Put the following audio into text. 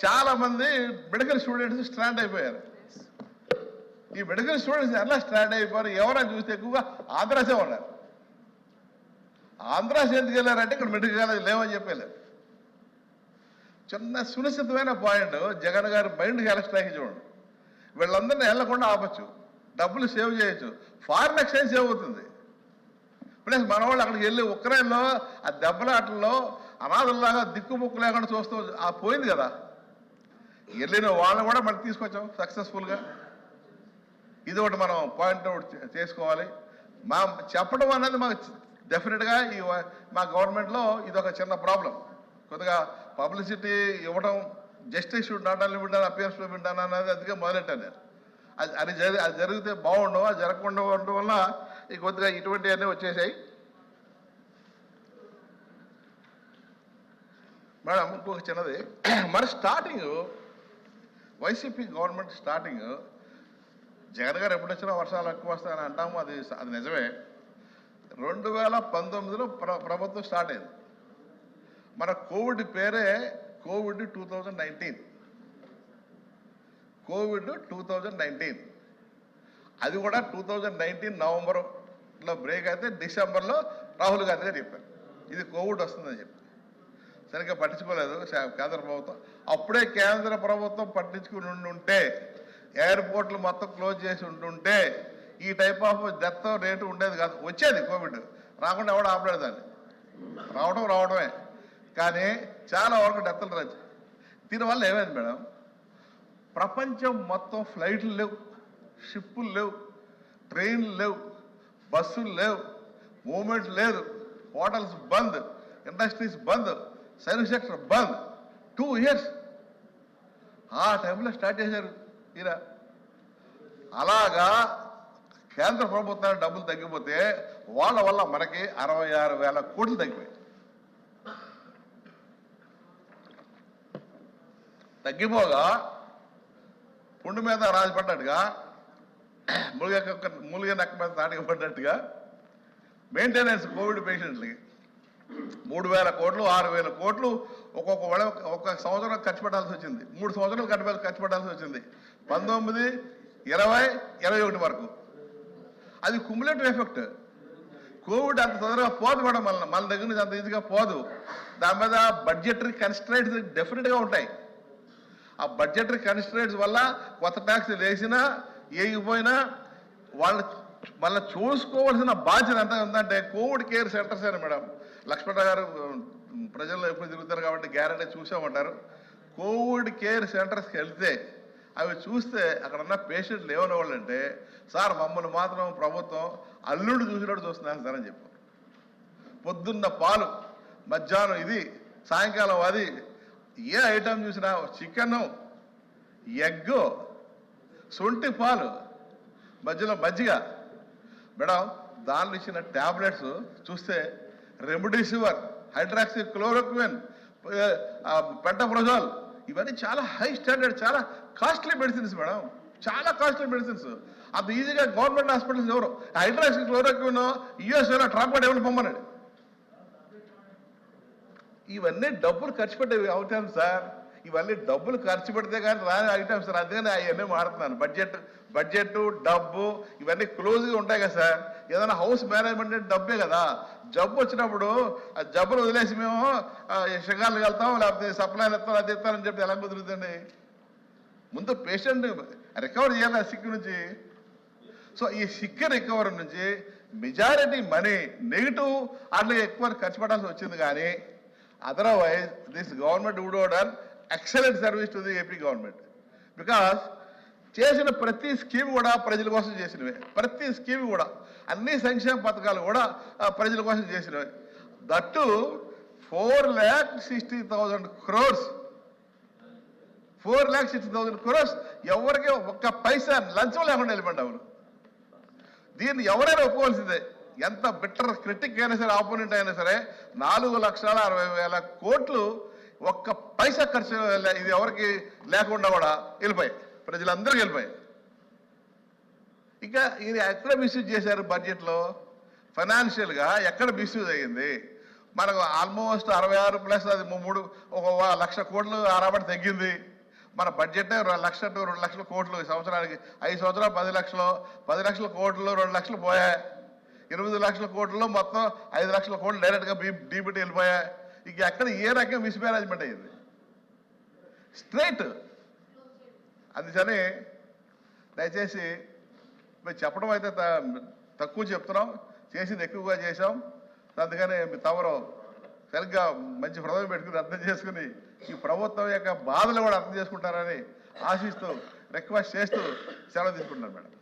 చాలా మంది medical students strand అయిపోయారు. ఈ మెడికల్ స్టూడెంట్స్ ఎలా స్ట్రాండ్ అయిపోయారు? ఎవరైనా చూస్తే ఎక్కువగా ఆంధ్రాసే ఉన్నారు. ఆంధ్రాస్ ఎందుకు వెళ్ళారంటే ఇక్కడ మెడికల్ కాలేజ్ లేవని చెప్పలేదు. చిన్న సునిశ్చితమైన పాయింట్, జగన్ గారి మైండ్కి ఎలా స్ట్రైక్ చూడండి. వీళ్ళందరినీ వెళ్లకుండా ఆపచ్చు, డబ్బులు సేవ్ చేయొచ్చు, ఫారిన్ ఎక్స్చేంజ్ సేవ్ అవుతుంది. ప్లస్ మన వాళ్ళు అక్కడికి వెళ్ళి ఉక్రెయిన్లో ఆ దెబ్బలాటల్లో అనాథుల్లాగా దిక్కుముక్కు లేకుండా చూస్తూ పోయింది కదా. వెళ్ళిన వాళ్ళని కూడా మనం తీసుకొచ్చాం సక్సెస్ఫుల్గా. ఇది ఒకటి మనం పాయింట్ అవుట్ చేసుకోవాలి. మా చెప్పడం అనేది మాకు డెఫినెట్గా మా గవర్నమెంట్లో ఇది ఒక చిన్న ప్రాబ్లం. కొద్దిగా పబ్లిసిటీ ఇవ్వడం, justice should not only win appears to win అనేది అందుకే మొదలెట్టాను. అది జరిగితే బాగుండవు. అది జరగకుండా ఉండడం వల్ల కొద్దిగా ఇటువంటివన్నీ వచ్చేసాయి. మేడం ఇంకొక చిన్నది, మరి starting YCP government starting Jagan గారు ఎప్పుడు వచ్చినా వర్షాలు ఎక్కువ వస్తాయని అంటాము, అది నిజమే. 2019లో ప్రభుత్వం స్టార్ట్ అయింది. మన కోవిడ్ పేరే కోవిడ్ 2019. కోవిడ్ 2019 అది కూడా 2019 నవంబర్లో బ్రేక్ అయితే డిసెంబర్లో రాహుల్ గాంధీ గారు చెప్పారు ఇది కోవిడ్ వస్తుందని చెప్పి. సరిగ్గా పట్టించుకోలేదు కేంద్ర ప్రభుత్వం. అప్పుడే కేంద్ర ప్రభుత్వం పట్టించుకుని ఉంటే, ఎయిర్పోర్ట్లు మొత్తం క్లోజ్ చేసి ఉంటుంటే ఈ టైప్ ఆఫ్ డెత్ రేటు ఉండేది కాదు. వచ్చేది కోవిడ్, రాకుండా ఎవడో ఆపలేదు దాన్ని. రావడమే కానీ చాలా వరకు డెత్లు రాదు. దీనివల్ల ఏమైంది మేడం, ప్రపంచం మొత్తం ఫ్లైట్లు లేవు, షిప్పులు లేవు, ట్రైన్లు లేవు, బస్సులు లేవు, మూమెంట్ లేదు, హోటల్స్ బంద్, ఇండస్ట్రీస్ బంద్, సర్వీస్ సెక్టర్ బంద్. 2 years ఆ టైంలో స్టార్ట్ చేశారు ఈయన. అలాగా కేంద్ర ప్రభుత్వానికి డబ్బులు తగ్గిపోతే వాళ్ళ వల్ల మనకి 66,000 కోట్లు తగ్గిపోయాయి. తగ్గిపోగా పుండు మీద రాజు పడ్డట్టుగా, మూలిగా నక్క మీద తాటికి పడ్డట్టుగా మెయింటెనెన్స్ కోవిడ్ పేషెంట్లకి 3,000 కోట్లు 6,000 కోట్లు ఒక్కొక్క సంవత్సరం ఖర్చు పెట్టాల్సి వచ్చింది. 3 సంవత్సరాలు ఖర్చు పెట్టాల్సి వచ్చింది. 19, 20, 21 వరకు. అది క్యుములేటివ్ ఎఫెక్ట్. కోవిడ్ అంత తొందరగా పోదు మేడం, మన దగ్గర నుంచి అంత ఈజీగా పోదు. దాని మీద బడ్జెటరీ కన్స్ట్రైంట్స్ డెఫినెట్గా ఉంటాయి. ఆ బడ్జెటరీ కన్స్ట్రైంట్స్ వల్ల కొత్త ట్యాక్స్ వేసినా వేయకపోయినా వాళ్ళ చూసుకోవాల్సిన బాధ్యత ఎంత ఉందంటే కోవిడ్ కేర్ సెంటర్స్ అని మేడం. లక్ష్మణ గారు ప్రజల్లో ఎప్పుడు తిరుగుతారు కాబట్టి గ్యారెంటీ చూసామంటారు. కోవిడ్ కేర్ సెంటర్స్కి వెళ్తే అవి చూస్తే అక్కడ ఉన్న పేషెంట్లు ఏమనేవాళ్ళు అంటే, సార్ మమ్మల్ని మాత్రం ప్రభుత్వం అల్లుడు చూసినట్టు చూస్తున్నాను సార్ అని చెప్పారు. పొద్దున్న పాలు, మధ్యాహ్నం ఇది, సాయంకాలం అది, ఏ ఐటమ్ చూసినా చికెను, ఎగ్గు, సొంటి పాలు, మధ్యలో మజ్జిగ. మేడం దానిలో ఇచ్చిన ట్యాబ్లెట్స్ చూస్తే రెమ్డెసివిర్, హైడ్రాక్సీ క్లోరోక్విన్, పెంటప్రోజోల్, ఇవన్నీ చాలా హై స్టాండర్డ్, చాలా కాస్ట్లీ మెడిసిన్స్ మేడం, చాలా కాస్ట్లీ మెడిసిన్స్. అంత ఈజీగా గవర్నమెంట్ హాస్పిటల్స్ ఎవరు హైడ్రాక్సీ క్లోరోక్విన్ యూఎస్ఏలో ట్రాన్స్పోర్ట్ ఎవరు పొమ్మన్నాడు. ఇవన్నీ డబ్బులు ఖర్చు పెట్టేవి అవుతాను సార్. ఇవన్నీ డబ్బులు ఖర్చు పెడితే కానీ రాని ఐటమ్స్ సార్. అందుకని అవన్నీ మాడుతున్నాను. బడ్జెట్ డబ్బు ఇవన్నీ క్లోజ్గా ఉంటాయి కదా సార్. ఏదైనా హౌస్ మేనేజ్మెంట్ డబ్బే కదా. జబ్బు వచ్చినప్పుడు ఆ జబ్బును వదిలేసి మేము షికార్లకు వెళ్తాం, లేకపోతే సప్లైలు ఇస్తాం, అది ఇస్తామని చెప్పి ఎలా కుదురుతుంది? ముందు పేషెంట్ రికవర్ చేయాలి సిక్ నుంచి. సో ఈ సిక్ రికవరీ నుంచి మెజారిటీ మనీ నెగిటివ్ అట్లా ఎక్కువ ఖర్చు పెట్టాల్సి వచ్చింది. కానీ otherwise this government would have done excellent service to the AP government, because చేసిన ప్రతి స్కీమ్ కూడా ప్రజల కోసం చేసినవే. ప్రతి స్కీమ్ కూడా, అన్ని సంక్షేమ పథకాలు కూడా ప్రజల కోసం చేసినవే. దట్టు 4,60,000 crores, 4,60,000 crores ఎవరికి ఒక్క పైసా లంచం లేకుండా వెళ్ళిపోండి. దీన్ని ఎవరైనా ఒప్పుకోవాల్సిందే. ఎంత బిట్టర్ క్రిటిక్ అయినా సరే, ఆపోనెంట్ అయినా సరే, 4,60,000 కోట్లు ఒక్క పైసా ఖర్చు ఇది ఎవరికి లేకుండా కూడా వెళ్ళిపోయాయి, ప్రజలందరికీ వెళ్ళిపోయాయి. ఇంకా ఇది ఎక్కడ మిస్యూజ్ చేశారు బడ్జెట్లో? ఫైనాన్షియల్గా ఎక్కడ మిస్యూజ్ అయ్యింది? మనకు ఆల్మోస్ట్ 66 ప్లస్ అది 1,00,000 కోట్లు రాబడి తగ్గింది. మన బడ్జెట్ 1,00,000 to 2,00,000 కోట్లు సంవత్సరానికి. 5 సంవత్సరాలు 10 లక్షలు, 10 లక్షల కోట్లు 2 లక్షలు పోయాయి. 8 లక్షల కోట్లలో మొత్తం 5 లక్షల కోట్లు డైరెక్ట్గా డీబీటీ వెళ్ళిపోయాయి. ఇక ఎక్కడ ఏ రకంగా మిస్మేనేజ్మెంట్ అయ్యింది స్ట్రైట్. అందుకని దయచేసి మేము చెప్పడం అయితే తక్కువ చెప్తున్నాం, చేసింది ఎక్కువగా చేసాం. అందుకని తమరు సరిగ్గా మంచి హృదయం పెట్టుకుని అర్థం చేసుకుని ఈ ప్రభుత్వం యొక్క బాధలు కూడా అర్థం చేసుకుంటారని ఆశిస్తూ రిక్వెస్ట్ చేస్తూ సెలవు తీసుకుంటున్నాను మేడం.